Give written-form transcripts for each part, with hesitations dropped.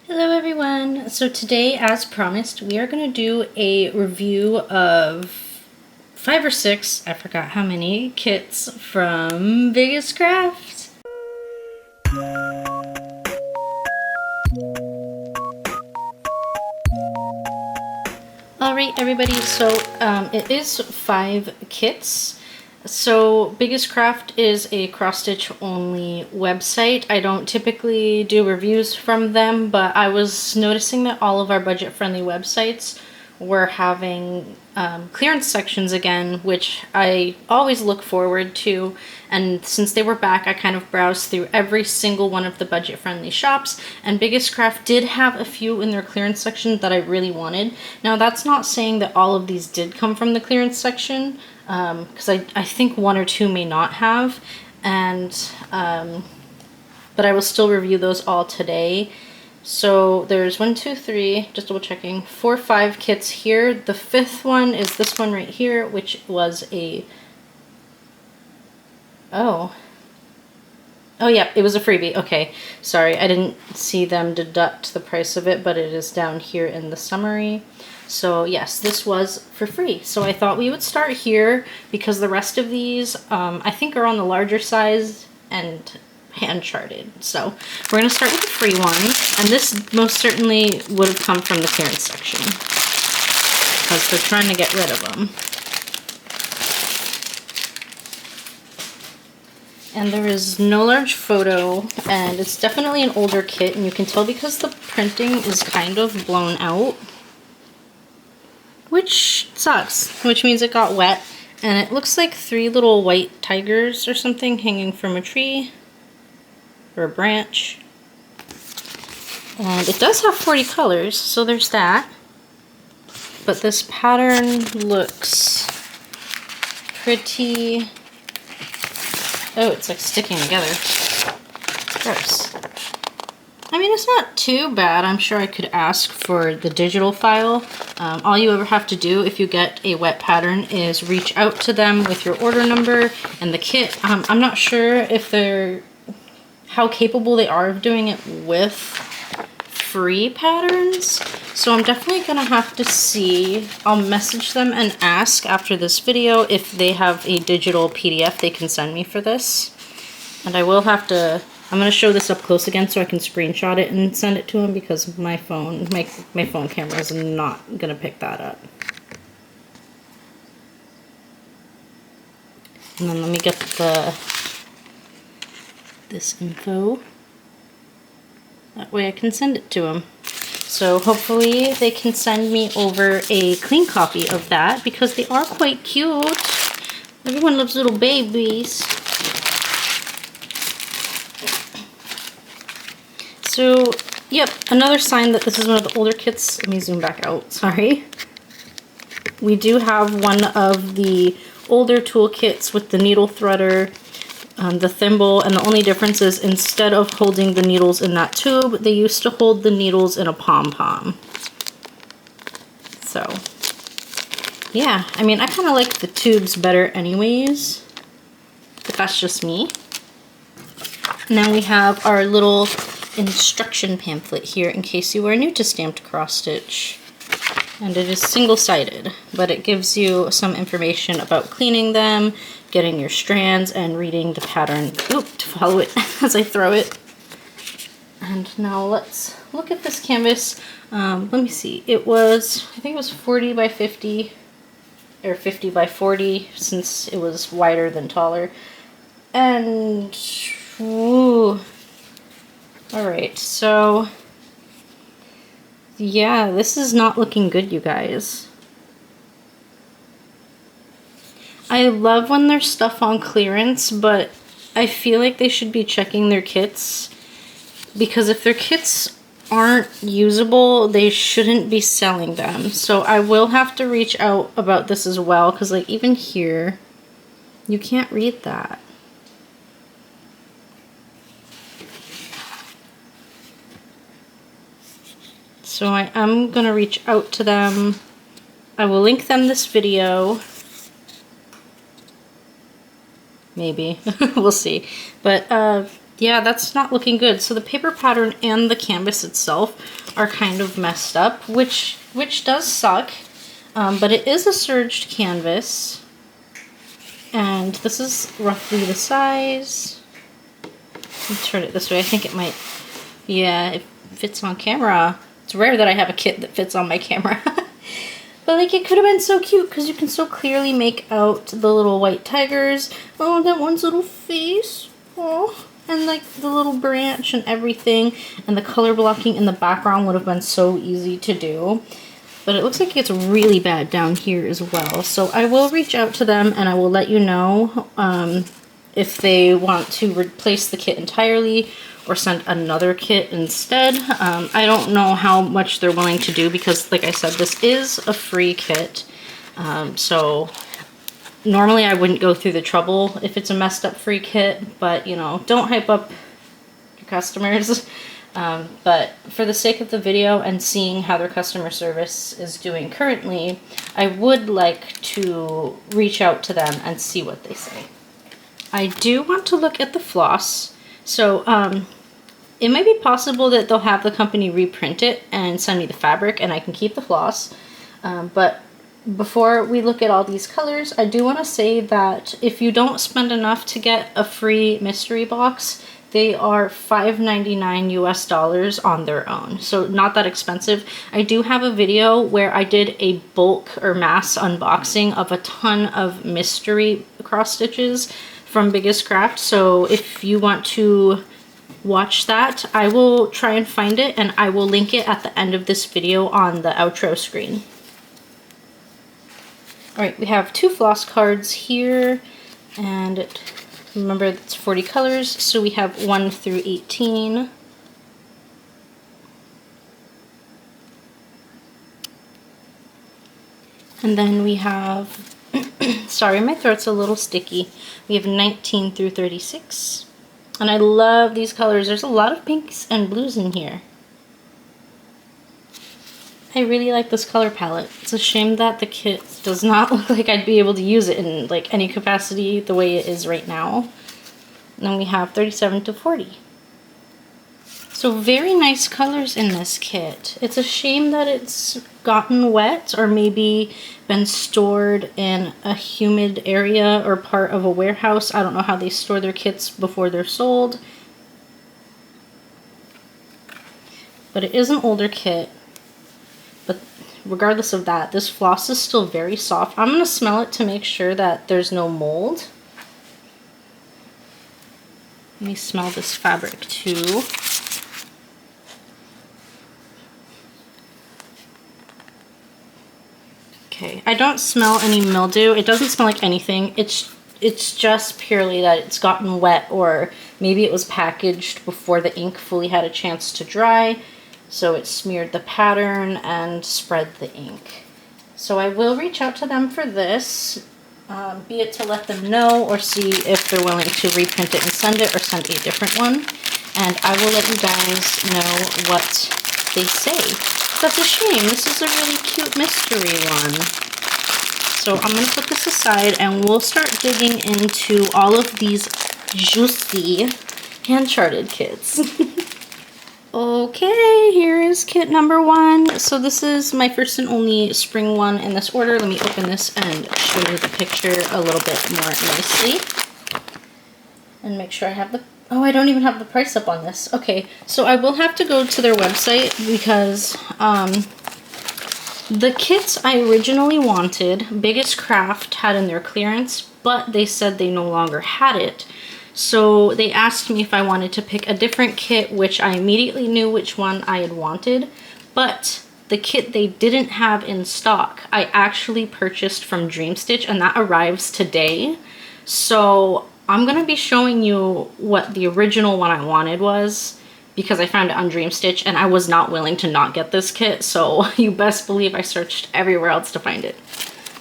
Hello everyone! So today, as promised, we are going to do a review of 5 or 6, I forgot how many, kits from WISKF. Alright everybody, so it is 5 kits. So WISKF is a cross-stitch only website. I don't typically do reviews from them, but I was noticing that all of our budget-friendly websites were having clearance sections again, which I always look forward to. And since they were back, I kind of browsed through every single one of the budget-friendly shops, and WISKF did have a few in their clearance section that I really wanted. Now that's not saying that all of these did come from the clearance section, because I think 1 or 2 may not have, and but I will still review those all today. So there's 1, 2, 3, just double checking, 4, 5 kits here. The 5th one is this one right here, which was a, oh yeah, it was a freebie. Okay, sorry, I didn't see them deduct the price of it, but it is down here in the summary. So yes, this was for free. So I thought we would start here because the rest of these I think are on the larger size and hand charted. So we're going to start with the free ones, and this most certainly would have come from the clearance section because they're trying to get rid of them. And there is no large photo, and it's definitely an older kit, and you can tell because the printing is kind of blown out, which sucks, which means it got wet. And it looks like 3 little white tigers or something hanging from a tree or a branch. And it does have 40 colors, so there's that. But this pattern looks pretty... oh, it's like sticking together. Gross. I mean, it's not too bad. I'm sure I could ask for the digital file. All you ever have to do if you get a wet pattern is reach out to them with your order number and the kit. I'm not sure if they're how capable they are of doing it with free patterns, so I'm definitely gonna have to see. I'll message them and ask after this video if they have a digital PDF they can send me for this. And I will have to, I'm gonna show this up close again so I can screenshot it and send it to them, because my phone camera is not gonna pick that up. And then let me get this info. That way I can send it to them. So hopefully they can send me over a clean copy of that, because they are quite cute. Everyone loves little babies. So, yep, another sign that this is one of the older kits. Let me zoom back out, sorry. We do have one of the older toolkits with the needle threader, the thimble, and the only difference is instead of holding the needles in that tube, they used to hold the needles in a pom-pom. So, yeah, I mean, I kind of like the tubes better anyways, but that's just me. Now we have our little instruction pamphlet here in case you are new to stamped cross stitch, and it is single-sided, but it gives you some information about cleaning them, getting your strands, and reading the pattern to follow it as I throw it. And now let's look at this canvas. Let me see, it was, I think it was 40 by 50 or 50 by 40 since it was wider than taller. And ooh. Alright, so yeah, this is not looking good, you guys. I love when there's stuff on clearance, but I feel like they should be checking their kits, because if their kits aren't usable, they shouldn't be selling them. So I will have to reach out about this as well, because like even here, you can't read that. So I am going to reach out to them. I will link them this video. Maybe. We'll see. But Yeah, that's not looking good. So the paper pattern and the canvas itself are kind of messed up, which does suck. But it is a serged canvas. And this is roughly the size. Let's turn it this way. I think it might, yeah, it fits on camera. It's rare that I have a kit that fits on my camera. But like, it could have been so cute because you can so clearly make out the little white tigers. Oh, that one's little face. Oh, and like the little branch and everything. And the color blocking in the background would have been so easy to do. But it looks like it gets really bad down here as well. So I will reach out to them and I will let you know if they want to replace the kit entirely or send another kit instead. I don't know how much they're willing to do because, like I said, this is a free kit. So normally I wouldn't go through the trouble if it's a messed up free kit, but you know, don't hype up your customers. But for the sake of the video and seeing how their customer service is doing currently, I would like to reach out to them and see what they say. I do want to look at the floss. So it might be possible that they'll have the company reprint it and send me the fabric and I can keep the floss. But before we look at all these colors, I do want to say that if you don't spend enough to get a free mystery box, they are $5.99 US on their own. So not that expensive. I do have a video where I did a bulk or mass unboxing of a ton of mystery cross stitches from Biggest Craft. So if you want to watch that, I will try and find it and I will link it at the end of this video on the outro screen. Alright, we have 2 floss cards here, and remember it's 40 colors, so we have 1 through 18. And then we have, sorry, my throat's a little sticky. We have 19 through 36. And I love these colors. There's a lot of pinks and blues in here. I really like this color palette. It's a shame that the kit does not look like I'd be able to use it in like any capacity the way it is right now. And then we have 37 to 40. So very nice colors in this kit. It's a shame that it's gotten wet or maybe been stored in a humid area or part of a warehouse. I don't know how they store their kits before they're sold. But it is an older kit. But regardless of that, this floss is still very soft. I'm going to smell it to make sure that there's no mold. Let me smell this fabric too. Okay, I don't smell any mildew. It doesn't smell like anything. It's just purely that it's gotten wet, or maybe it was packaged before the ink fully had a chance to dry. So it smeared the pattern and spread the ink. So I will reach out to them for this, be it to let them know or see if they're willing to reprint it and send it or send a different one. And I will let you guys know what they say. That's a shame. This is a really cute mystery one. So I'm going to put this aside and we'll start digging into all of these juicy hand-charted kits. Okay, here is kit number 1. So this is my first and only spring one in this order. Let me open this and show you the picture a little bit more nicely. And make sure I have the... Oh, I don't even have the price up on this. Okay, so I will have to go to their website because the kits I originally wanted, Biggest Craft had in their clearance, but they said they no longer had it. So they asked me if I wanted to pick a different kit, which I immediately knew which one I had wanted. But the kit they didn't have in stock, I actually purchased from Dreamstitch, and that arrives today. So I'm going to be showing you what the original one I wanted was, because I found it on Dreamstitch, and I was not willing to not get this kit. So you best believe I searched everywhere else to find it.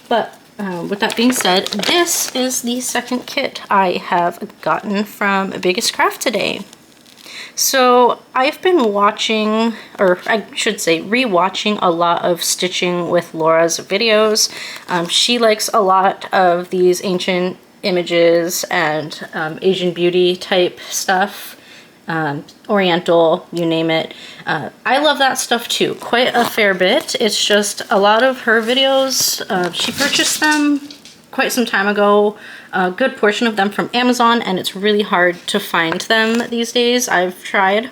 But with that being said, this is the second kit I have gotten from Biggest Craft today. So I've been watching, or I should say re-watching a lot of Stitching with Laura's videos. She likes a lot of these ancient images and Asian beauty type stuff. Oriental, you name it. I love that stuff too, quite a fair bit. It's just a lot of her videos, she purchased them quite some time ago, a good portion of them from Amazon, and it's really hard to find them these days. I've tried.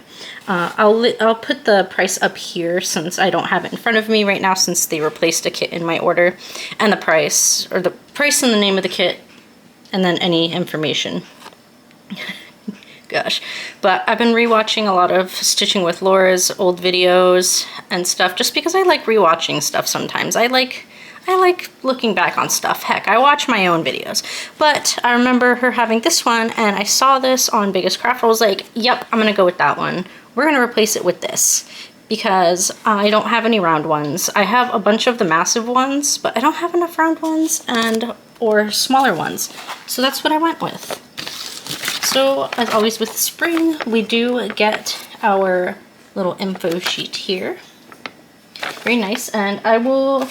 I'll put the price up here since I don't have it in front of me right now, since they replaced a kit in my order, and the price, or the price and the name of the kit, and then any information. Gosh. But I've been rewatching a lot of Stitching with Laura's old videos and stuff, just because I like rewatching stuff sometimes. I like looking back on stuff. Heck, I watch my own videos. But I remember her having this one, and I saw this on Biggest Craft. I was like, yep, I'm gonna go with that one. We're gonna replace it with this, because I don't have any round ones. I have a bunch of the massive ones, but I don't have enough round ones or smaller ones. So that's what I went with. So, as always with spring, we do get our little info sheet here. Very nice, and I will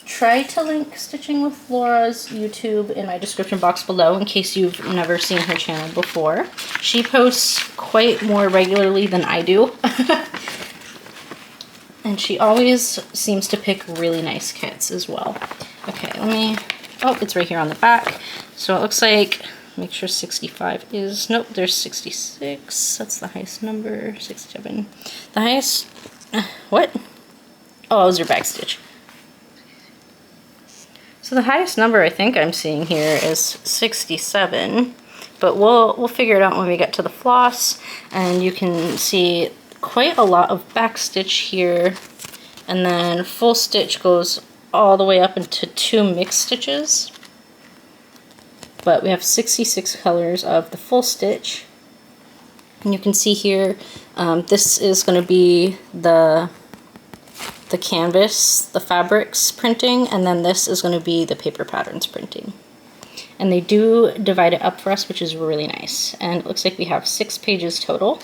try to link Stitching with Laura's YouTube in my description box below in case you've never seen her channel before. She posts quite more regularly than I do. And she always seems to pick really nice kits as well. Okay, let me... Oh, it's right here on the back. So it looks like... Make sure 65 is... Nope, there's 66. That's the highest number. 67. The highest... What? Oh, it was your back stitch. So the highest number I think I'm seeing here is 67. But we'll figure it out when we get to the floss. And you can see quite a lot of back stitch here. And then full stitch goes all the way up into 2 mixed stitches. But we have 66 colors of the full stitch. And you can see here, this is going to be the canvas, the fabrics printing, and then this is going to be the paper patterns printing. And they do divide it up for us, which is really nice. And it looks like we have 6 pages total.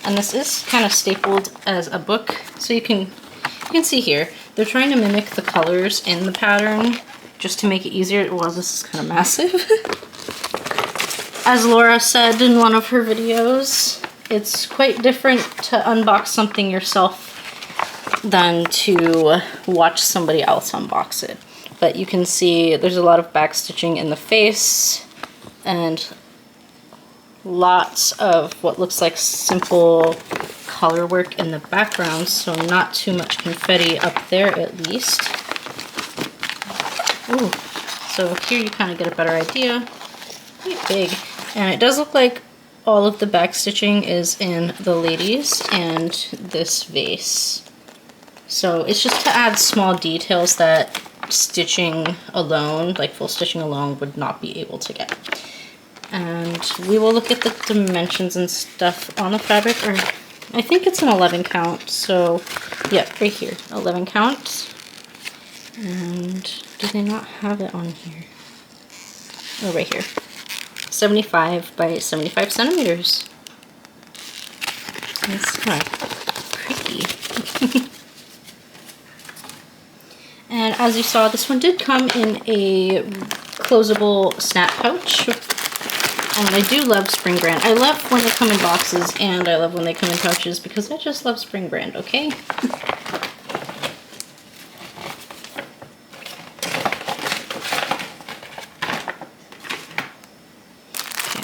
And this is kind of stapled as a book, so you can see here, they're trying to mimic the colors in the pattern just to make it easier. Well, this is kind of massive. As Laura said in one of her videos, it's quite different to unbox something yourself than to watch somebody else unbox it. But you can see there's a lot of back stitching in the face and lots of what looks like simple color work in the background, so not too much confetti up there at least. Ooh, so here you kind of get a better idea. Quite big. And it does look like all of the back stitching is in the ladies and this vase. So it's just to add small details that stitching alone, like full stitching alone, would not be able to get. And we will look at the dimensions and stuff on the fabric, or I think it's an 11 count, so yeah, right here, 11 count. And do they not have it on here? Oh, right here. 75 by 75 centimeters. It's kind of pretty. And as you saw, this one did come in a closable snap pouch. And I do love Spring Brand. I love when they come in boxes, and I love when they come in pouches, because I just love Spring Brand, okay?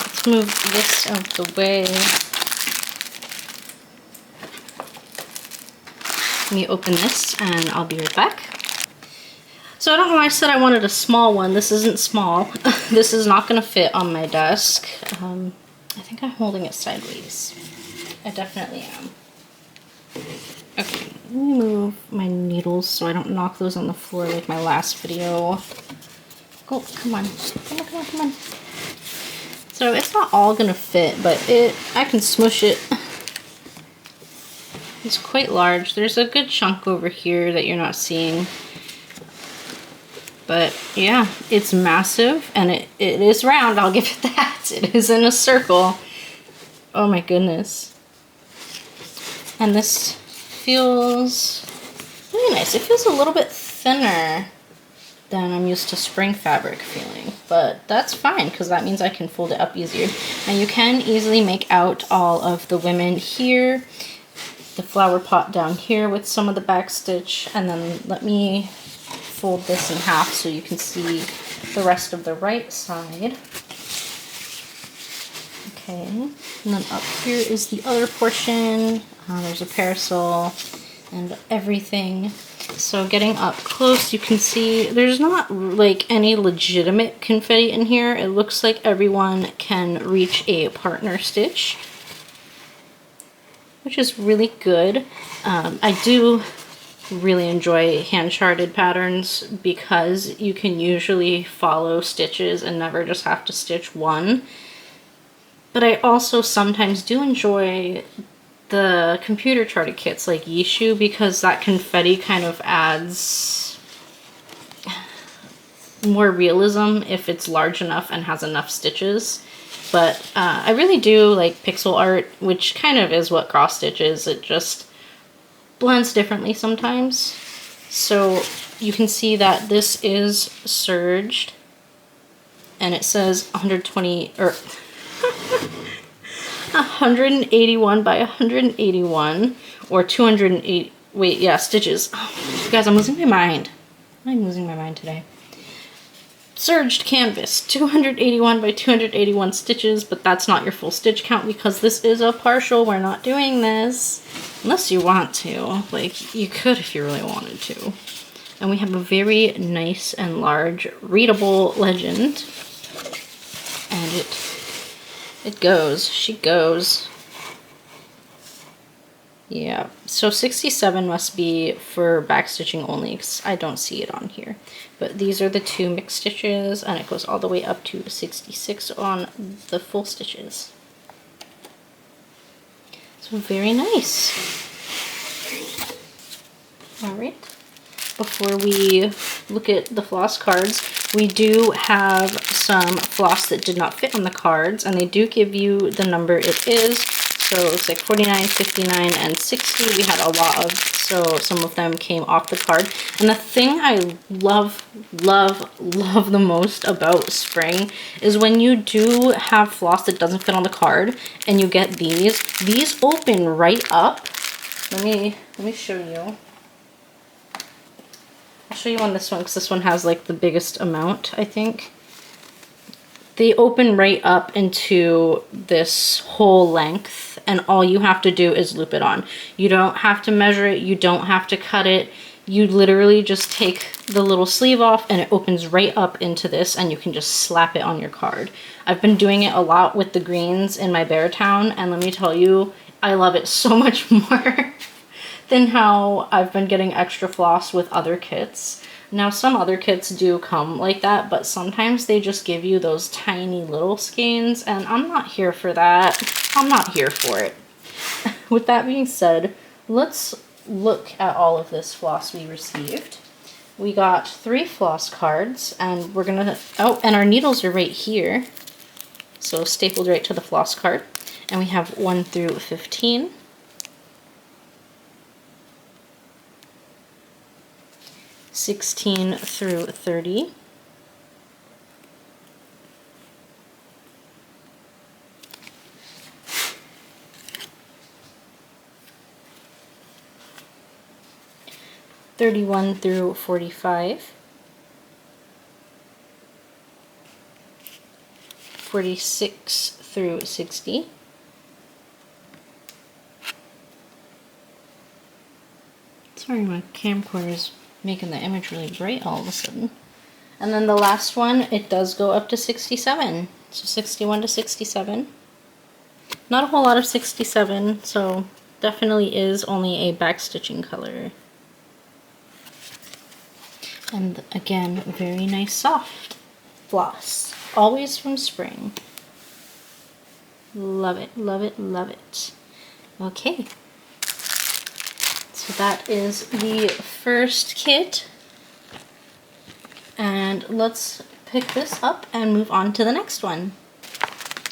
Let's move this out of the way. Let me open this and I'll be right back. So I don't know why I said I wanted a small one. This isn't small. This is not going to fit on my desk. I think I'm holding it sideways. I definitely am. Okay, let me move my needles so I don't knock those on the floor like my last video. Go, come on. Come on, come on. So it's not all gonna fit, but I can smush it. It's quite large. There's a good chunk over here that you're not seeing. But yeah, it's massive, and it is round, I'll give it that. It is in a circle. Oh my goodness. And this feels really nice. It feels a little bit thinner than I'm used to spring fabric feeling. but that's fine because that means I can fold it up easier. And you can easily make out all of the women here, the flower pot down here with some of the back stitch, and then let me fold this in half so you can see the rest of the right side. Okay, and then up here is the other portion. There's a parasol and everything. So getting up close, you can see there's not like any legitimate confetti in here. It looks like everyone can reach a partner stitch, which is really good. I do really enjoy hand-charted patterns because you can usually follow stitches and never just have to stitch one. But I also sometimes do enjoy the computer charted kits like Yishu because that confetti kind of adds more realism if it's large enough and has enough stitches. But I really do like pixel art, which kind of is what cross stitch is. It just blends differently sometimes. So you can see that this is serged and it says 120 or 181 by 181 or 208, wait, yeah, stitches. Oh, you guys, I'm losing my mind. I'm losing my mind today. Serged canvas, 281 by 281 stitches, but that's not your full stitch count because this is a partial. We're not doing this unless you want to. Like, you could if you really wanted to. And we have a very nice and large readable legend. And it goes. She goes. Yeah, so 67 must be for backstitching only because I don't see it on here. But these are the two mixed stitches and it goes all the way up to 66 on the full stitches. So very nice. Alright, before we look at the floss cards, we do have some floss that did not fit on the cards and they do give you the number it is. So it's like 49, 59, and 60. We had a lot of, so some of them came off the card. And the thing I love the most about spring is when you do have floss that doesn't fit on the card and you get these open right up. Let me show you. I'll show you on this one because this one has like the biggest amount, I think. They open right up into this whole length and all you have to do is loop it on. You don't have to measure it, you don't have to cut it. You literally just take the little sleeve off and it opens right up into this and you can just slap it on your card. I've been doing it a lot with the greens in my Bear Town and let me tell you, I love it so much more than how I've been getting extra floss with other kits. Now some other kits do come like that, but sometimes they just give you those tiny little skeins and I'm not here for that. I'm not here for it. With that being said, let's look at all of this floss we received. We got 3 floss cards and we're gonna, oh, and our needles are right here. So stapled right to the floss card. And we have 1 through 15. 16 through 30, 31 through 45, 46 through 60, sorry, my camcorder is making the image really bright all of a sudden. And then the last one, it does go up to 67. So 61 to 67. Not a whole lot of 67, so definitely is only a backstitching color. And again, very nice soft floss. Always from spring. Love it, love it, love it. Okay. So that is the first kit. And let's pick this up and move on to the next one.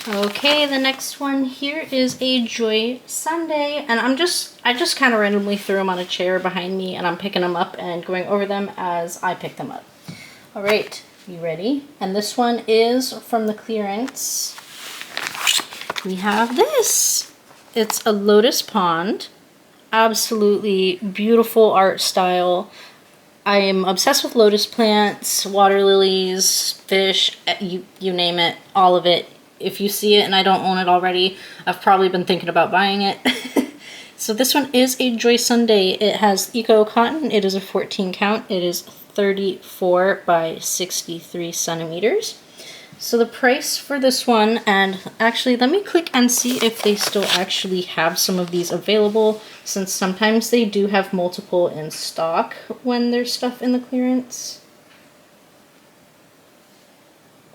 Okay, the next one here is a Joy Sunday, and I just kind of randomly threw them on a chair behind me and I'm picking them up and going over them as I pick them up. Alright, You ready? And this one is from the clearance. We have this. It's a lotus pond. Absolutely beautiful art style. I am obsessed with lotus plants, water lilies, fish, you name it, all of it. If you see it and I don't own it already, I've probably been thinking about buying it. So this one is a Joy Sunday. It has eco cotton. It is a 14 count. It is 34 by 63 centimeters. So the price for this one, and actually let me click and see if they still actually have some of these available, since sometimes they do have multiple in stock when there's stuff in the clearance.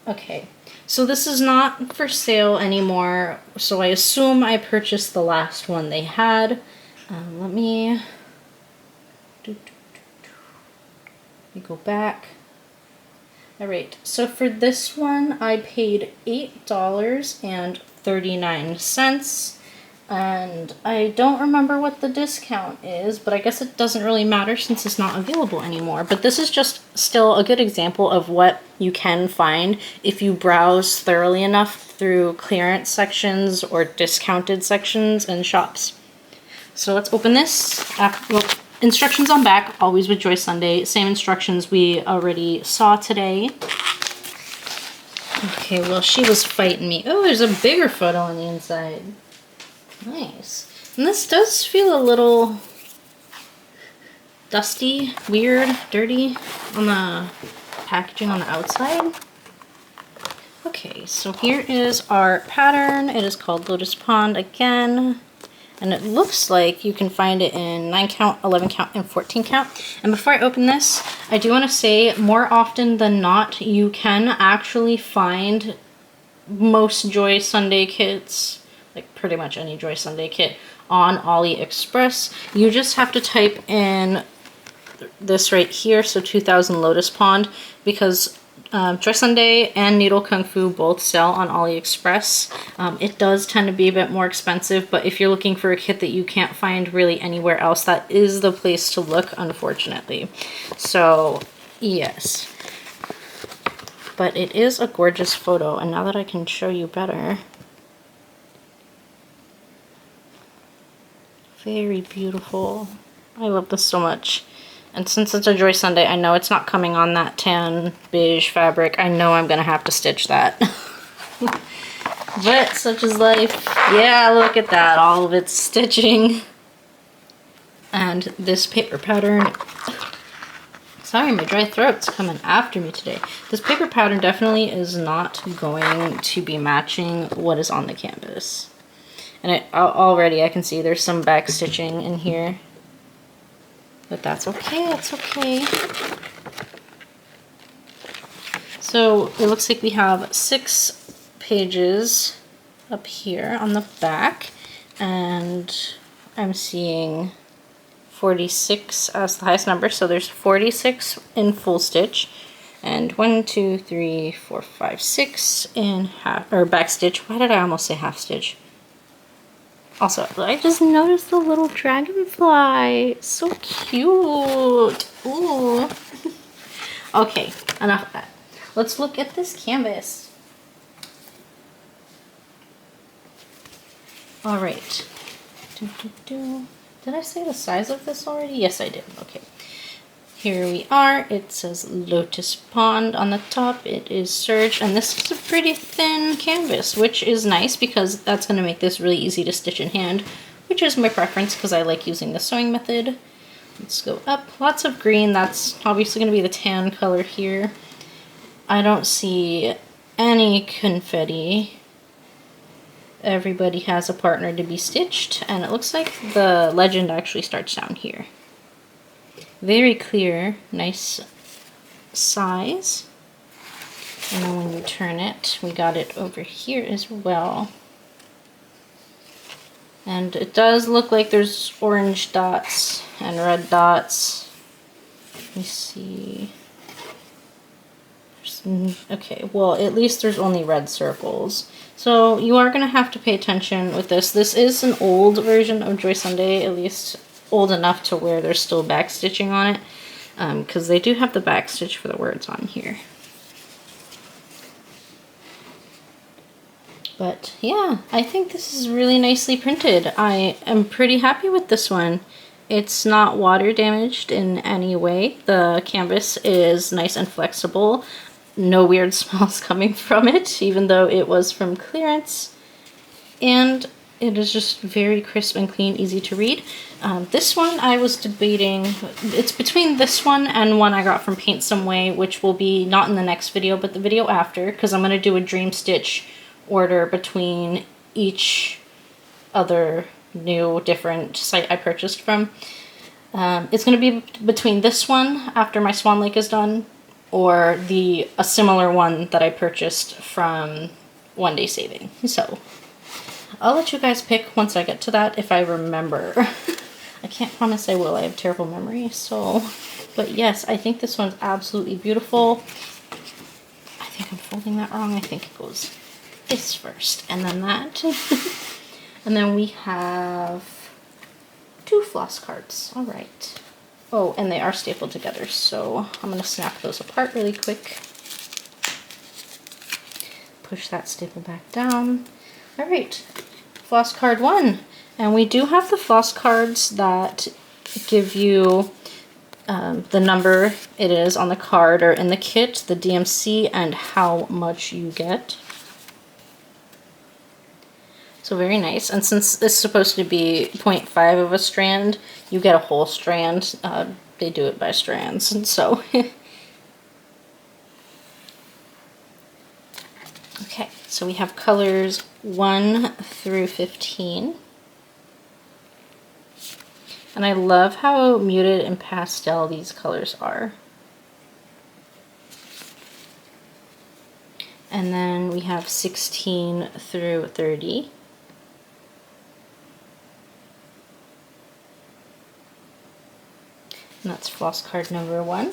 Okay, so this is not for sale anymore, so I assume I purchased the last one they had. Let me go back. Alright, so for this one I paid $8.39, and I don't remember what the discount is, but I guess it doesn't really matter since it's not available anymore. But this is just still a good example of what you can find if you browse thoroughly enough through clearance sections or discounted sections in shops. So let's open this. Well, instructions on back, always with Joy Sunday. Same instructions we already saw today. Okay, well, she was fighting me. Oh, there's a bigger photo on the inside. Nice. And this does feel a little dusty, weird, dirty on the packaging on the outside. Okay, so here is our pattern. It is called Lotus Pond again. And it looks like you can find it in 9 count, 11 count, and 14 count. And before I open this, I do want to say more often than not, you can actually find most Joy Sunday kits, like pretty much any Joy Sunday kit, on AliExpress. You just have to type in this right here, so 2000 Lotus Pond, because Joy Sunday and Needle Kung Fu both sell on AliExpress. It does tend to be a bit more expensive, but if you're looking for a kit that you can't find really anywhere else, that is the place to look, unfortunately. So, yes. But it is a gorgeous photo, and now that I can show you better. Very beautiful. I love this so much. And since it's a Joy Sunday, I know it's not coming on that tan beige fabric. I know I'm going to have to stitch that. But such is life. Yeah, look at that. All of it's stitching. And this paper pattern... Sorry, my dry throat's coming after me today. This paper pattern definitely is not going to be matching what is on the canvas. And already I can see there's some back stitching in here. But that's okay, that's okay. So it looks like we have 6 pages up here on the back, and I'm seeing 46 as the highest number, so there's 46 in full stitch, and 1, 2, 3, 4, 5, 6 in half, or back stitch. Why did I almost say half stitch? Also, I just noticed the little dragonfly. So cute. Ooh. Okay, enough of that. Let's look at this canvas. All right. Did I say the size of this already? Yes, I did. Okay. Here we are. It says Lotus Pond on the top. It is serged, and this is a pretty thin canvas, which is nice because that's going to make this really easy to stitch in hand, which is my preference because I like using the sewing method. Let's go up. Lots of green. That's obviously going to be the tan color here. I don't see any confetti. Everybody has a partner to be stitched, and it looks like the legend actually starts down here. Very clear, nice size. And then when you turn it, we got it over here as well. And it does look like there's orange dots and red dots. Let me see. Okay, well, at least there's only red circles. So you are going to have to pay attention with this. This is an old version of Joy Sunday, at least old enough to where there's still back stitching on it, because they do have the back stitch for the words on here. But yeah, I think this is really nicely printed. I am pretty happy with this one. It's not water damaged in any way. The canvas is nice and flexible. No weird smells coming from it, even though it was from clearance. And it is just very crisp and clean, easy to read. This one I was debating, it's between this one and one I got from Paint Some Way, which will be not in the next video, but the video after, because I'm going to do a Dream Stitch order between each other new different site I purchased from. It's going to be between this one after my Swan Lake is done, or a similar one that I purchased from OneDaySaving. So I'll let you guys pick once I get to that if I remember. I can't promise I will. I have terrible memory. So, but yes, I think this one's absolutely beautiful. I think I'm folding that wrong. I think it goes this first and then that. And then we have 2 floss cards. All right. Oh, and they are stapled together, so I'm going to snap those apart really quick. Push that staple back down. All right, floss card 1. And we do have the floss cards that give you the number it is on the card or in the kit, the DMC, and how much you get. So very nice. And since it's supposed to be 0.5 of a strand, you get a whole strand. They do it by strands, and so. Okay, so we have colors 1 through 15. And I love how muted and pastel these colors are. And then we have 16 through 30. And that's floss card number 1.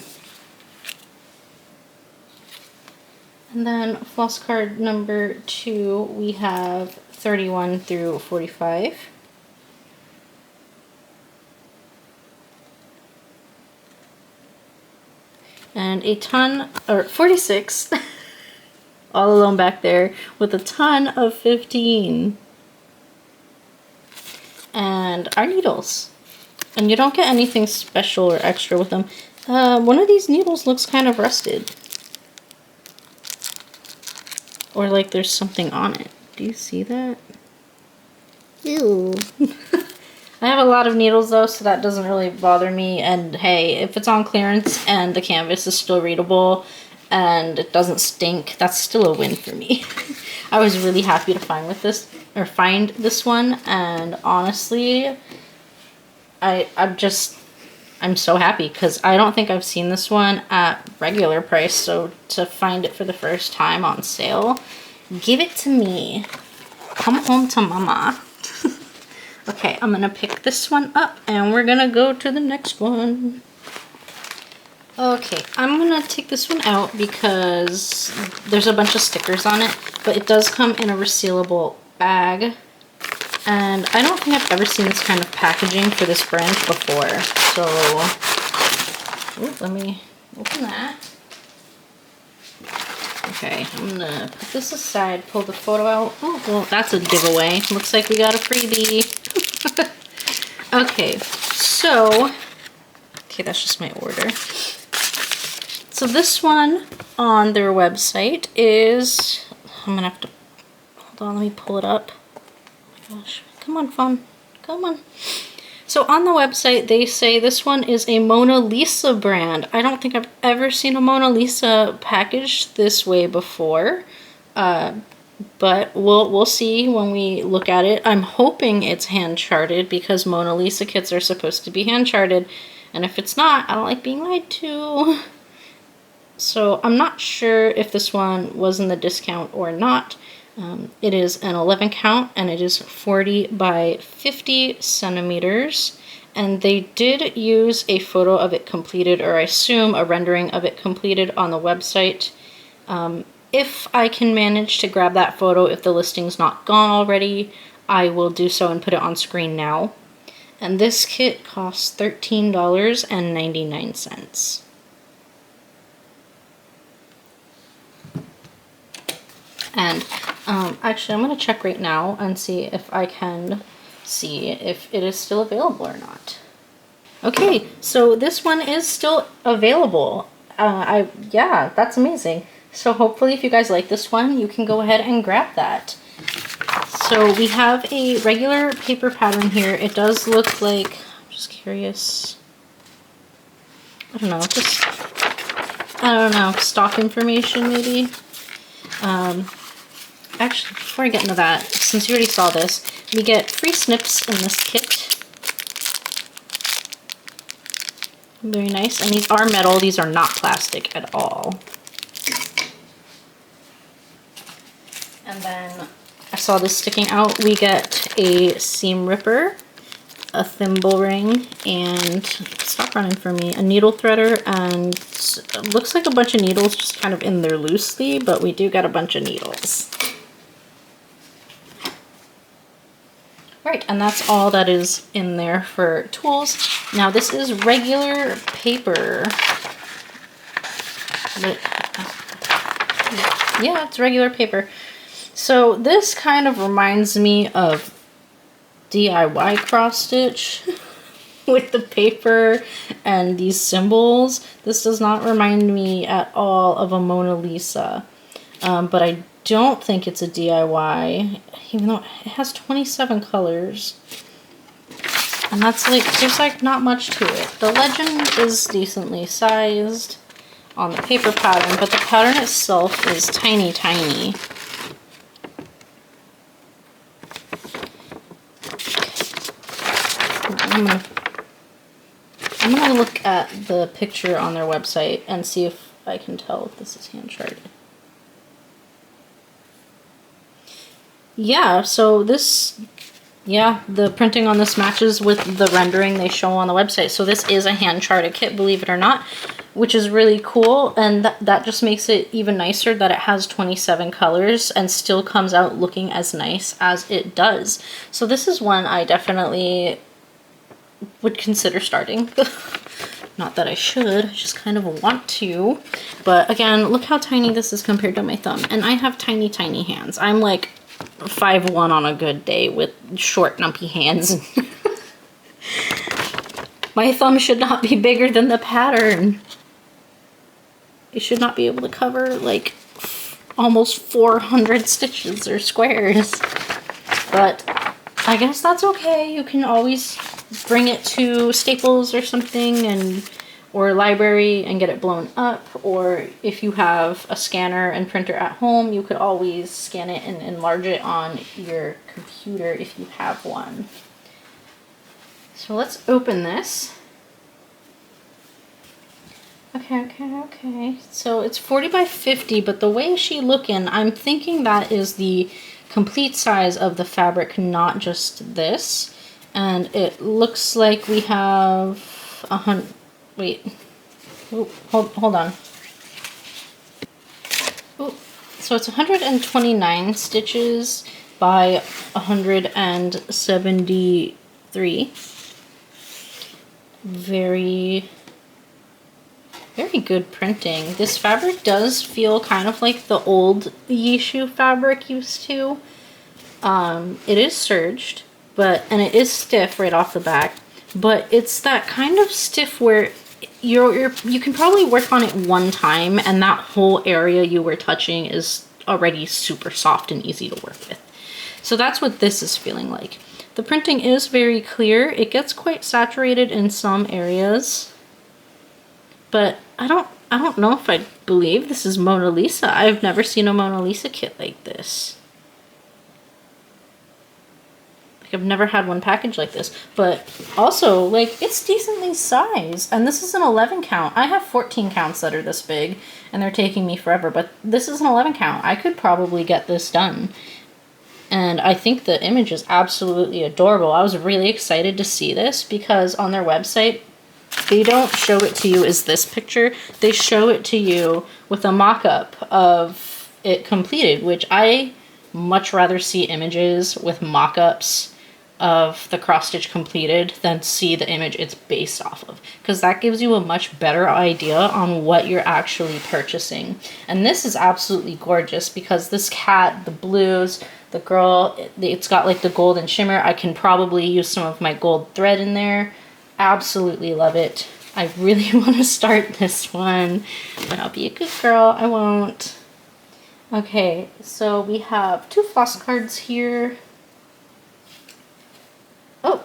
And then floss card number 2, we have 31 through 45. And a ton, or 46, all alone back there, with a ton of 15. And our needles. And you don't get anything special or extra with them. One of these needles looks kind of rusted. Or like there's something on it. Do you see that? Ew. I have a lot of needles though, so that doesn't really bother me. And hey, if it's on clearance and the canvas is still readable and it doesn't stink, that's still a win for me. I was really happy to find this one, and honestly, I'm so happy because I don't think I've seen this one at regular price, so to find it for the first time on sale, give it to me. Come home to mama. Okay, I'm gonna pick this one up and we're gonna go to the next one. Okay, I'm gonna take this one out because there's a bunch of stickers on it, but it does come in a resealable bag. And I don't think I've ever seen this kind of packaging for this brand before. So, let me open that. Okay, I'm gonna put this aside, pull the photo out. Oh, well, that's a giveaway. Looks like we got a freebie. Okay, so, okay, that's just my order. So this one on their website is, I'm gonna have to, hold on, let me pull it up. Gosh, come on, phone, come on. So on the website, they say this one is a Mona Lisa brand. I don't think I've ever seen a Mona Lisa packaged this way before, but we'll see when we look at it. I'm hoping it's hand charted because Mona Lisa kits are supposed to be hand charted, and if it's not, I don't like being lied to. So I'm not sure if this one was in the discount or not. It is an 11 count and it is 40 by 50 centimeters. And they did use a photo of it completed, or I assume a rendering of it completed on the website. If I can manage to grab that photo, if the listing's not gone already, I will do so and put it on screen now. And this kit costs $13.99. And Actually, I'm going to check right now and see if I can see if it is still available or not. Okay, so this one is still available. Yeah, that's amazing. So hopefully if you guys like this one, you can go ahead and grab that. So we have a regular paper pattern here. It does look like, I'm just curious, I don't know, stock information maybe. Actually, before I get into that, since you already saw this, we get free snips in this kit. Very nice. And these are metal. These are not plastic at all. And then I saw this sticking out. We get a seam ripper, a thimble ring, and stop running for me, a needle threader, and it looks like a bunch of needles just kind of in there loosely, but we do get a bunch of needles. Right, and that's all that is in there for tools. Now this is regular paper. Yeah, it's regular paper. So this kind of reminds me of DIY cross stitch with the paper and these symbols. This does not remind me at all of a Mona Lisa, but I don't think it's a DIY, even though it has 27 colors. And that's like, there's like not much to it. The legend is decently sized on the paper pattern, but the pattern itself is tiny, tiny. I'm gonna look at the picture on their website and see if I can tell if this is hand charted. Yeah, so this, yeah, the printing on this matches with the rendering they show on the website. So this is a hand charted kit, believe it or not, which is really cool. And that just makes it even nicer that it has 27 colors and still comes out looking as nice as it does. So this is one I definitely would consider starting. Not that I should, I just kind of want to. But again, look how tiny this is compared to my thumb. And I have tiny, tiny hands. I'm like 5'1" on a good day with short, numpy hands. My thumb should not be bigger than the pattern. It should not be able to cover like almost 400 stitches or squares. But I guess that's okay. You can always bring it to Staples or something, or library, and get it blown up. Or if you have a scanner and printer at home, you could always scan it and enlarge it on your computer if you have one. So let's open this. Okay. So it's 40 by 50, but the way she looking, I'm thinking that is the complete size of the fabric, not just this. And it looks like we have 100. Wait. Ooh, hold on. Ooh. So it's 129 stitches by 173. Very good printing. This fabric does feel kind of like the old Yishu fabric used to. It is serged, and it is stiff right off the back, but it's that kind of stiff where you can probably work on it one time and that whole area you were touching is already super soft and easy to work with. So that's what this is feeling like. The printing is very clear. It gets quite saturated in some areas, but I don't know if I believe this is Mona Lisa. I've never seen a Mona Lisa kit like this. I've never had one packaged like this, but also like it's decently sized, and this is an 11 count. I have 14 counts that are this big and they're taking me forever, but this is an 11 count. I could probably get this done, and I think the image is absolutely adorable. I was really excited to see this because on their website they don't show it to you as this picture. They show it to you with a mock-up of it completed, which I much rather see images with mock-ups of the cross stitch completed than see the image it's based off of, because that gives you a much better idea on what you're actually purchasing. And this is absolutely gorgeous because this cat, the blues, the girl, it's got like the golden shimmer. I can probably use some of my gold thread in there. Absolutely love it. I really want to start this one, but I'll be a good girl. I won't. Okay, so we have 2 floss cards here. Oh,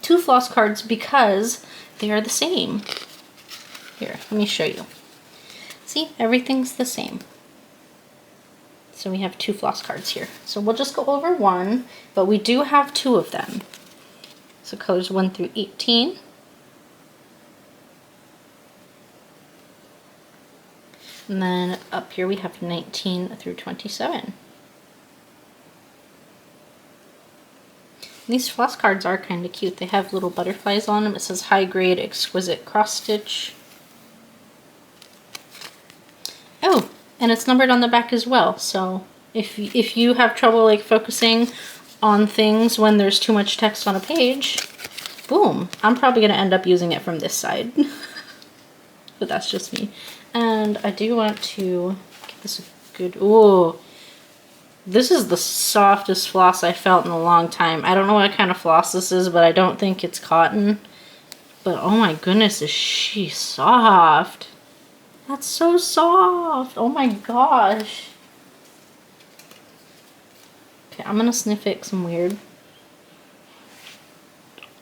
2 floss cards because they are the same. Here, let me show you. See, everything's the same. So we have 2 floss cards here. So we'll just go over one, but we do have 2 of them. So colors 1 through 18. And then up here we have 19 through 27. These floss cards are kind of cute. They have little butterflies on them. It says high grade exquisite cross stitch. Oh, and it's numbered on the back as well. So if you have trouble like focusing on things when there's too much text on a page, boom, I'm probably going to end up using it from this side. But that's just me. And I do want to give this a good, ooh. This is the softest floss I felt in a long time. I don't know what kind of floss this is, but I don't think it's cotton. But oh my goodness, is she soft. That's so soft. Oh my gosh. Okay, I'm gonna sniff it 'cause I'm weird.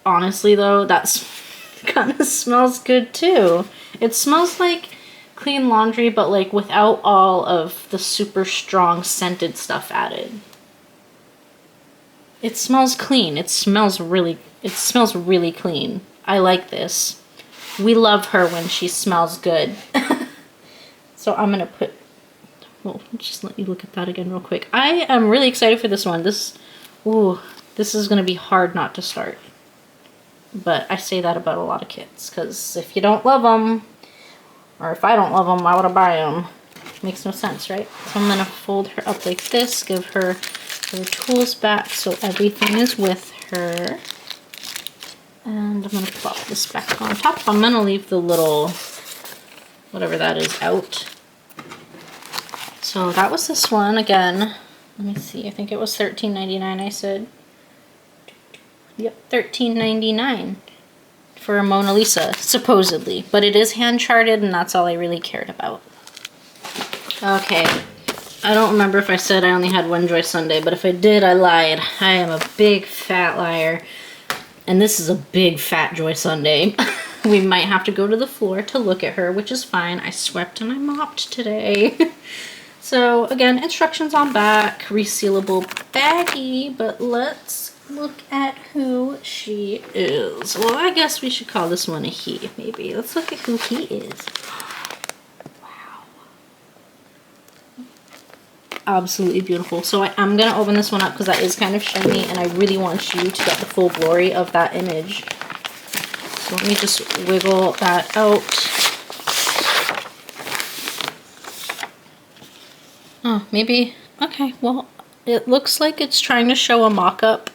Honestly though, that's kind of smells good too. It smells like clean laundry, but like without all of the super strong scented stuff added. It smells clean. It smells really clean. I like this. We love her when she smells good. So I'm gonna put, well, just let you look at that again real quick. I am really excited for this one. This is gonna be hard not to start. But I say that about a lot of kits, because if you don't love them, or if I don't love them, why would I buy them? Makes no sense, right? So I'm gonna fold her up like this, give her her tools back so everything is with her. And I'm gonna plop this back on top. I'm gonna leave the little, whatever that is, out. So that was this one. Again, let me see, I think it was $13.99 I said. Yep, $13.99. For a Mona Lisa, supposedly. But it is hand charted, and that's all I really cared about. Okay. I don't remember if I said I only had one Joy Sunday, but if I did, I lied. I am a big fat liar. And this is a big fat Joy Sunday. We might have to go to the floor to look at her, which is fine. I swept and I mopped today. So again, instructions on back, resealable baggie, but let's look at who she is. Well, I guess we should call this one a he, maybe. Let's look at who he is. Wow. Absolutely beautiful. So I'm going to open this one up because that is kind of shiny, and I really want you to get the full glory of that image. So let me just wiggle that out. Oh, maybe. Okay, well, it looks like it's trying to show a mock-up.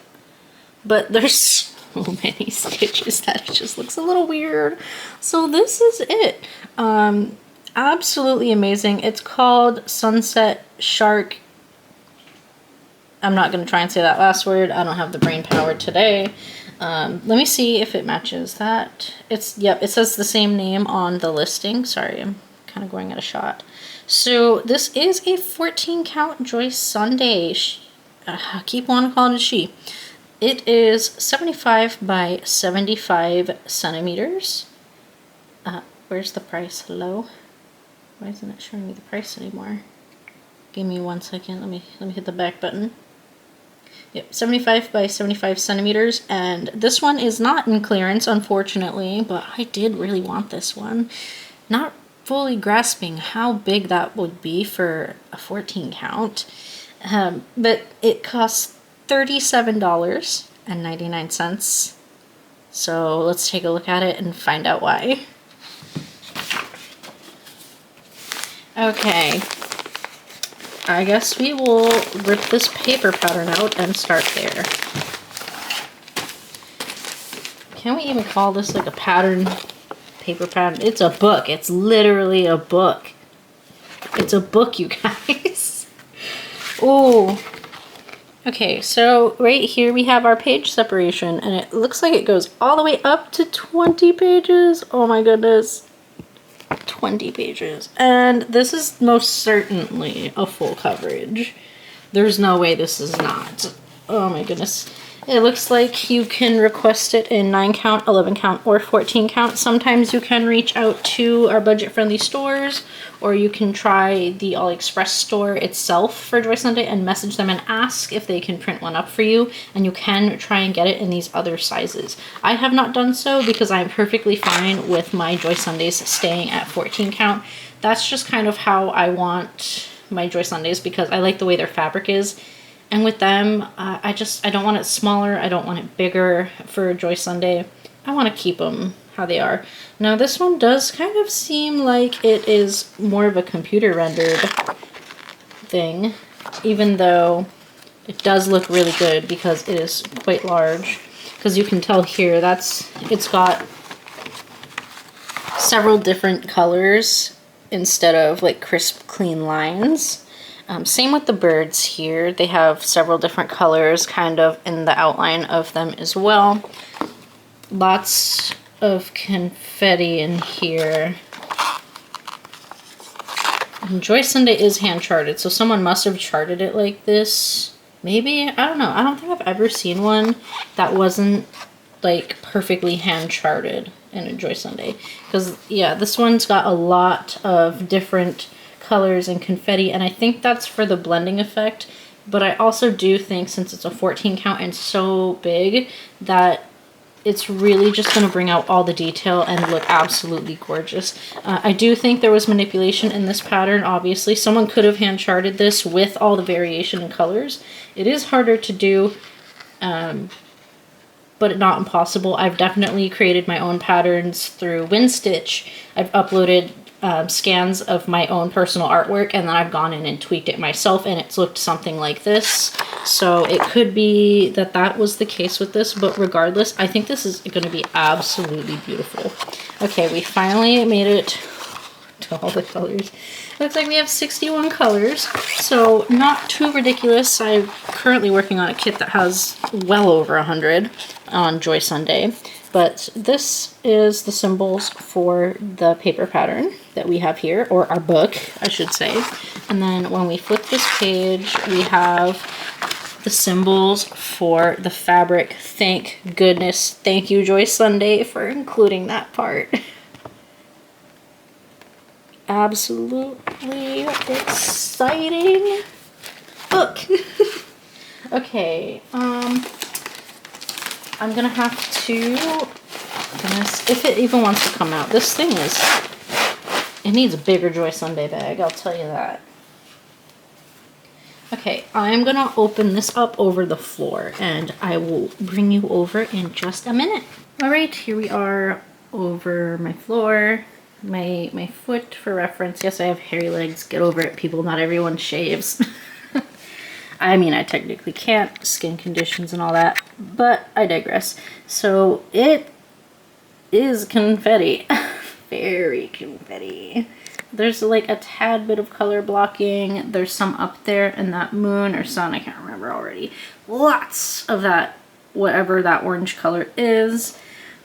But there's so many stitches that it just looks a little weird. So this is it. Absolutely amazing. It's called Sunset Shark. I'm not going to try and say that last word. I don't have the brain power today. Let me see if it matches that. Yep, it says the same name on the listing. Sorry, I'm kind of going at a shot. So this is a 14 count Joy Sunday. I keep wanting to call it a she. It is 75 by 75 centimeters. Where's the price? Hello? Why isn't it showing me the price anymore? Give me 1 second. Let me hit the back button. Yep, 75 by 75 centimeters, and this one is not in clearance, unfortunately, but I did really want this one. Not fully grasping how big that would be for a 14 count, but it costs $37.99. So let's take a look at it and find out why. Okay, I guess we will rip this paper pattern out and start there. Can we even call this like a pattern? Paper pattern? It's a book. It's literally a book. It's a book, you guys. Oh. Okay, so right here we have our page separation, and it looks like it goes all the way up to 20 pages. Oh my goodness. 20 pages. And this is most certainly a full coverage. There's no way this is not. Oh my goodness. It looks like you can request it in 9 count, 11 count, or 14 count. Sometimes you can reach out to our budget-friendly stores, or you can try the AliExpress store itself for Joy Sunday and message them and ask if they can print one up for you, and you can try and get it in these other sizes. I have not done so because I'm perfectly fine with my Joy Sundays staying at 14 count. That's just kind of how I want my Joy Sundays because I like the way their fabric is. And with them, I don't want it smaller. I don't want it bigger for Joy Sunday. I want to keep them how they are. Now this one does kind of seem like it is more of a computer rendered thing, even though it does look really good because it is quite large. Because you can tell here, it's got several different colors instead of like crisp, clean lines. Same with the birds here. They have several different colors kind of in the outline of them as well. Lots of confetti in here. And Joy Sunday is hand charted, so someone must have charted it like this. Maybe? I don't know. I don't think I've ever seen one that wasn't like perfectly hand charted in a Joy Sunday. Because yeah, this one's got a lot of different colors and confetti, and I think that's for the blending effect, but I also do think since it's a 14 count and so big that it's really just going to bring out all the detail and look absolutely gorgeous. I do think there was manipulation in this pattern, obviously. Someone could have hand charted this with all the variation in colors. It is harder to do, but not impossible. I've definitely created my own patterns through WinStitch. I've uploaded scans of my own personal artwork, and then I've gone in and tweaked it myself, and it's looked something like this. So it could be that that was the case with this, but regardless, I think this is going to be absolutely beautiful. Okay, we finally made it to all the colors. Looks like we have 61 colors, so not too ridiculous. I'm currently working on a kit that has well over 100 on Joy Sunday. But this is the symbols for the paper pattern that we have here, or our book, I should say. And then when we flip this page, we have the symbols for the fabric. Thank goodness. Thank you, Joy Sunday, for including that part. Absolutely exciting book. Okay, I'm gonna have to, goodness, if it even wants to come out. This thing it needs a bigger Joy Sunday bag, I'll tell you that. Okay, I'm gonna open this up over the floor and I will bring you over in just a minute. All right, here we are over my floor. My foot for reference. Yes, I have hairy legs. Get over it, people. Not everyone shaves. I mean, I technically can't, skin conditions and all that, but I digress. So it is confetti. Very confetti. There's like a tad bit of color blocking. There's some up there in that moon or sun, I can't remember already. Lots of that, whatever that orange color is,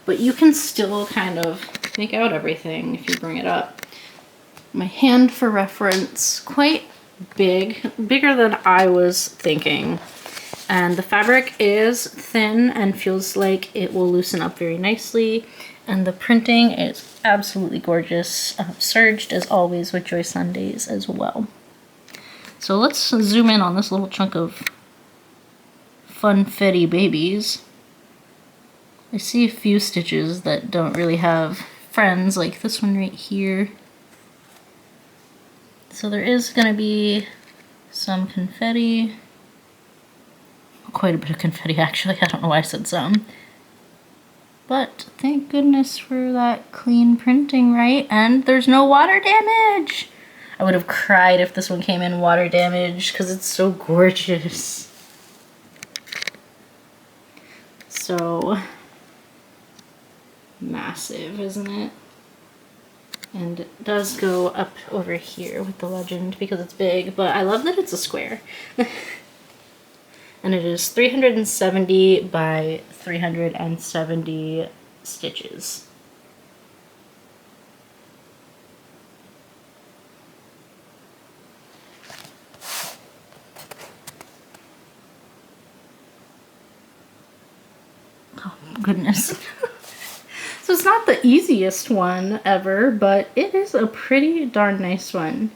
but you can still kind of make out everything if you bring it up. My hand for reference, quite big, bigger than I was thinking, and the fabric is thin and feels like it will loosen up very nicely, and the printing is absolutely gorgeous, serged as always with Joy Sundays as well. So let's zoom in on this little chunk of funfetti babies. I see a few stitches that don't really have friends, like this one right here. So there is going to be some confetti, quite a bit of confetti actually, I don't know why I said some. But thank goodness for that clean printing, right? And there's no water damage! I would have cried if this one came in water damage because it's so gorgeous. So massive, isn't it? And it does go up over here with the legend because it's big, but I love that it's a square. And it is 370 by 370 stitches. Oh, goodness. So it's not the easiest one ever, but it is a pretty darn nice one.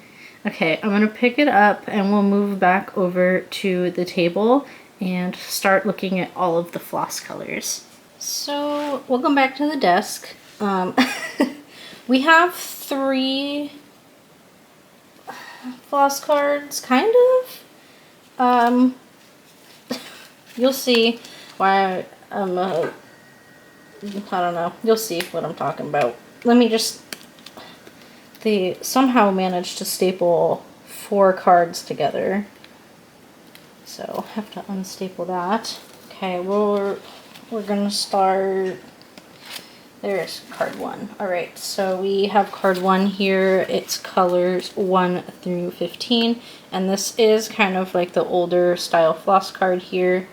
Okay, I'm gonna pick it up and we'll move back over to the table and start looking at all of the floss colors. So welcome back to the desk. We have 3 floss cards, kind of. You'll see why I don't know. You'll see what I'm talking about. Let me just... They somehow managed to staple 4 cards together. So, I have to unstaple that. Okay, we're gonna start... There's card 1. Alright, so we have card 1 here. It's colors 1 through 15. And this is kind of like the older style floss card here.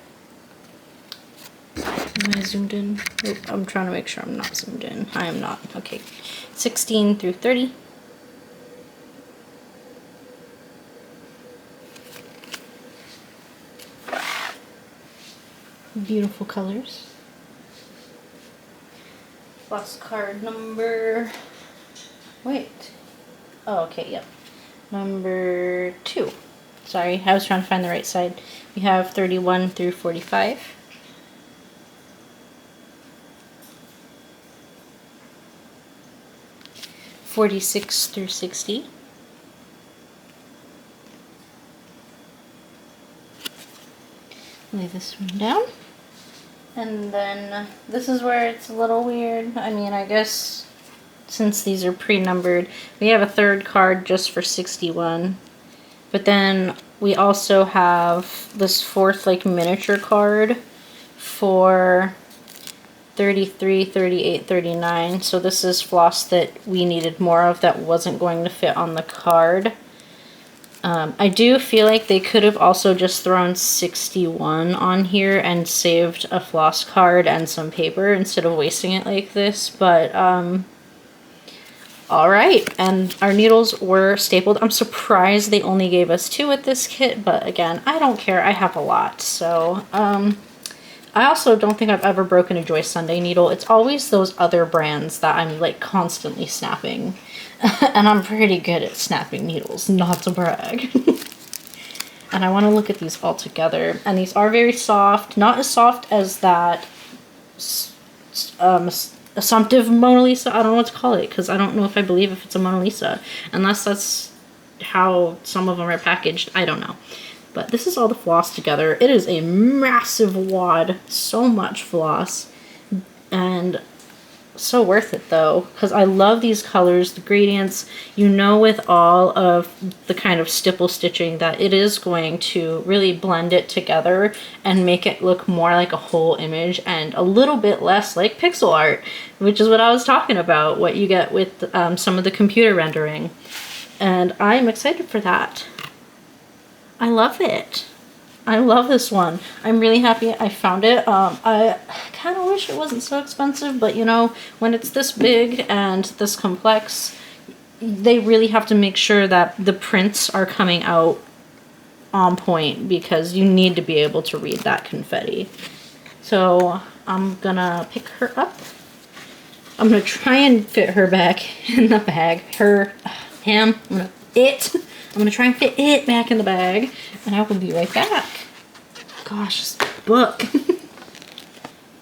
Am I zoomed in? Nope, I'm trying to make sure I'm not zoomed in. I am not. Okay. 16 through 30. Beautiful colors. Floss card number... Wait. Oh, okay, yep. Number 2. Sorry, I was trying to find the right side. We have 31 through 45. 46 through 60. Lay this one down. And then this is where it's a little weird. I mean, I guess since these are pre-numbered, we have a 3rd card just for 61. But then we also have this 4th like miniature card for 33, 38, 39. So this is floss that we needed more of that wasn't going to fit on the card. I do feel like they could have also just thrown 61 on here and saved a floss card and some paper instead of wasting it like this, but alright, and our needles were stapled. I'm surprised they only gave us 2 with this kit, but again, I don't care, I have a lot, so I also don't think I've ever broken a Joy Sunday needle. It's always those other brands that I'm like constantly snapping. And I'm pretty good at snapping needles, not to brag. And I want to look at these all together. And these are very soft, not as soft as that assumptive Mona Lisa. I don't know what to call it, because I don't know if I believe if it's a Mona Lisa. Unless that's how some of them are packaged. I don't know. But this is all the floss together. It is a massive wad. So much floss. And so worth it though, because I love these colors, the gradients. You know, with all of the kind of stipple stitching that it is going to really blend it together and make it look more like a whole image and a little bit less like pixel art, which is what I was talking about, what you get with some of the computer rendering. And I'm excited for that. I love it. I love this one. I'm really happy I found it. I kind of wish it wasn't so expensive, but you know, when it's this big and this complex, they really have to make sure that the prints are coming out on point, because you need to be able to read that confetti. So I'm gonna pick her up. I'm gonna try and fit her back in the bag. I'm gonna try and fit it back in the bag, and I will be right back. Gosh, this book.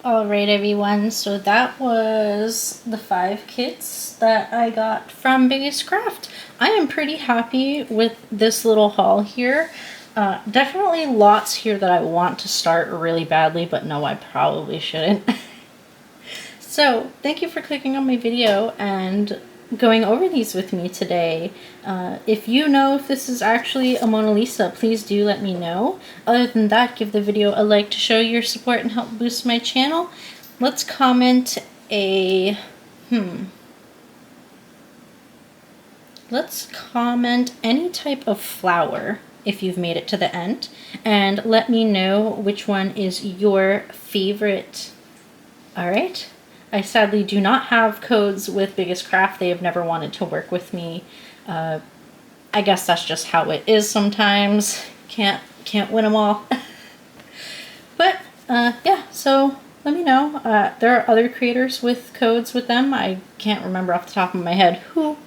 Alright everyone, so that was the 5 kits that I got from Biggest Craft. I am pretty happy with this little haul here. Definitely lots here that I want to start really badly, but no, I probably shouldn't. So, thank you for clicking on my video and going over these with me today. If you know if this is actually a Mona Lisa, please do let me know. Other than that, give the video a like to show your support and help boost my channel. Let's comment a, let's comment any type of flower if you've made it to the end, and let me know which one is your favorite. All right. I sadly do not have codes with Biggest Craft. They have never wanted to work with me. I guess that's just how it is sometimes. Can't win them all. But yeah, so let me know. There are other creators with codes with them. I can't remember off the top of my head who,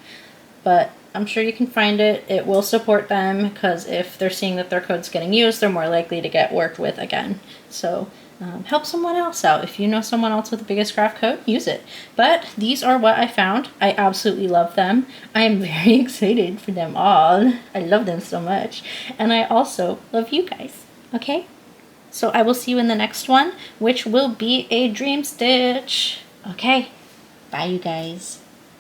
but I'm sure you can find it. It will support them because if they're seeing that their code's getting used, they're more likely to get worked with again. So help someone else out. If you know someone else with the Biggest Craft code, use it. But these are what I found. I absolutely love them. I am very excited for them all. I love them so much. And I also love you guys. Okay? So I will see you in the next one, which will be a dream stitch. Okay. Bye, you guys.